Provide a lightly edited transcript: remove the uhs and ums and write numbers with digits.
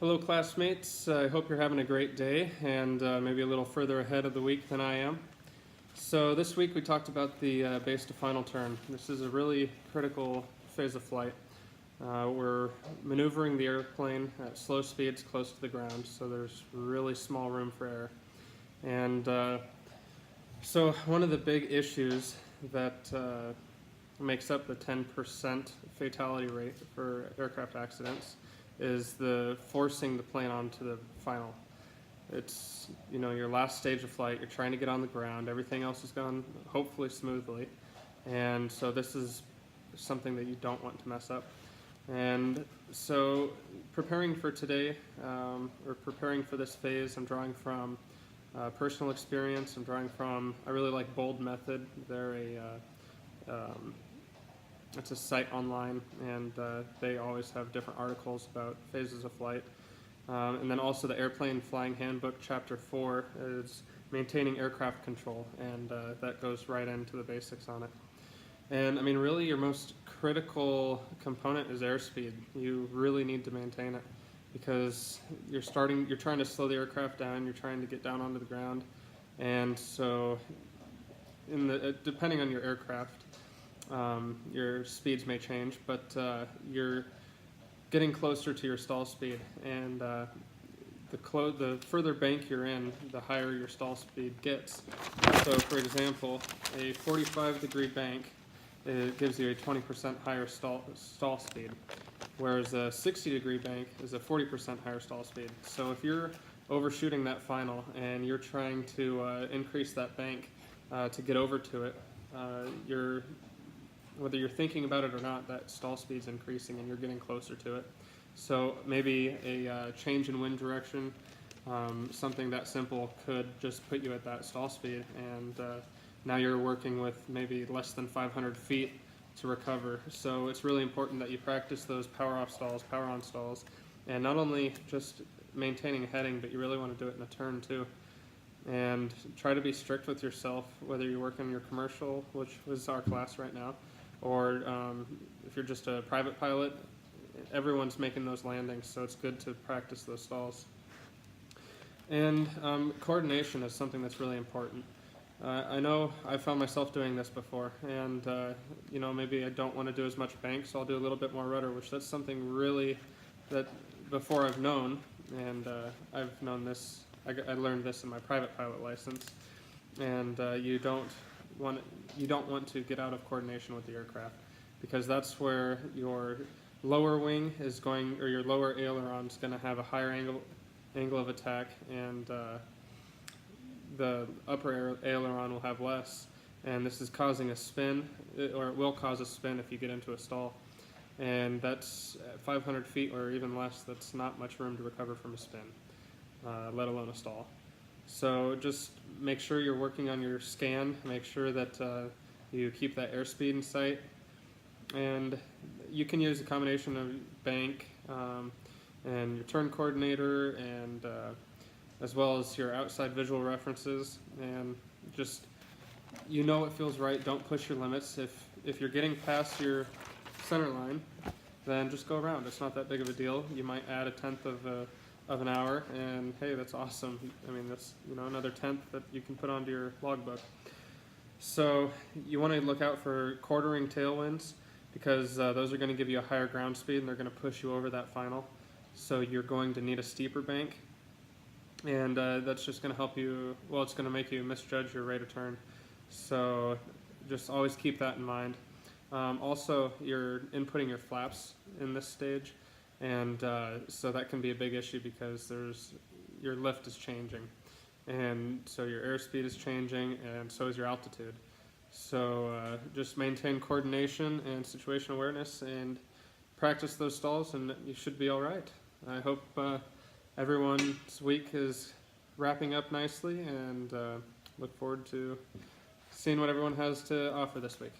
Hello classmates, I hope you're having a great day and maybe a little further ahead of the week than I am. So this week we talked about the base to final turn. This is a really critical phase of flight. We're maneuvering the airplane at slow speeds close to the ground, so there's really small room for error. And so one of the big issues that makes up the 10% fatality rate for aircraft accidents is the forcing the plane onto the final. It's, your last stage of flight, you're trying to get on the ground, everything else has gone hopefully smoothly, and so this is something that you don't want to mess up. And so preparing for today, or preparing for this phase, I'm drawing from personal experience. I really like Bold Method. They're it's a site online, and they always have different articles about phases of flight. And then also the Airplane Flying Handbook, Chapter 4, is maintaining aircraft control, and that goes right into the basics on it. And really your most critical component is airspeed. You really need to maintain it because you're trying to slow the aircraft down, you're trying to get down onto the ground, and so depending on your aircraft, your speeds may change, but you're getting closer to your stall speed, and the further bank you're in, the higher your stall speed gets. So for example, a 45-degree bank, it gives you a 20% higher stall speed, whereas a 60-degree bank is a 40% higher stall speed. So if you're overshooting that final and you're trying to increase that bank to get over to it, whether you're thinking about it or not, that stall speed's increasing and you're getting closer to it. So maybe a change in wind direction, something that simple could just put you at that stall speed, and now you're working with maybe less than 500 feet to recover. So it's really important that you practice those power off stalls, power on stalls, and not only just maintaining heading, but you really want to do it in a turn too. And try to be strict with yourself, whether you work in your commercial, which is our class right now, or if you're just a private pilot. Everyone's making those landings, so it's good to practice those stalls. And coordination is something that's really important. I know I found myself doing this before, and maybe I don't want to do as much bank, so I'll do a little bit more rudder, which that's something really that before I've known, and I've known this. I learned this in my private pilot license, and you don't want to get out of coordination with the aircraft, because that's where your lower wing is going, or your lower aileron is going to have a higher angle of attack, and the upper aileron will have less, and this is causing a spin, or it will cause a spin if you get into a stall, and that's at 500 feet or even less. That's not much room to recover from a spin, let alone a stall. So just make sure you're working on your scan, make sure that you keep that airspeed in sight, and you can use a combination of bank and your turn coordinator, and as well as your outside visual references, and just what feels right. Don't push your limits. If you're getting past your center line, then just go around. It's not that big of a deal. You might add a tenth of an hour, and hey, that's awesome. That's another tenth that you can put onto your logbook. So you want to look out for quartering tailwinds, because those are going to give you a higher ground speed, and they're going to push you over that final. So you're going to need a steeper bank, and that's just going to help you. Well, it's going to make you misjudge your rate of turn. So just always keep that in mind. Also, you're inputting your flaps in this stage, and so that can be a big issue because your lift is changing, and so your airspeed is changing, and so is your altitude. So just maintain coordination and situational awareness, and practice those stalls, and you should be all right. I hope everyone's week is wrapping up nicely, and look forward to seeing what everyone has to offer this week.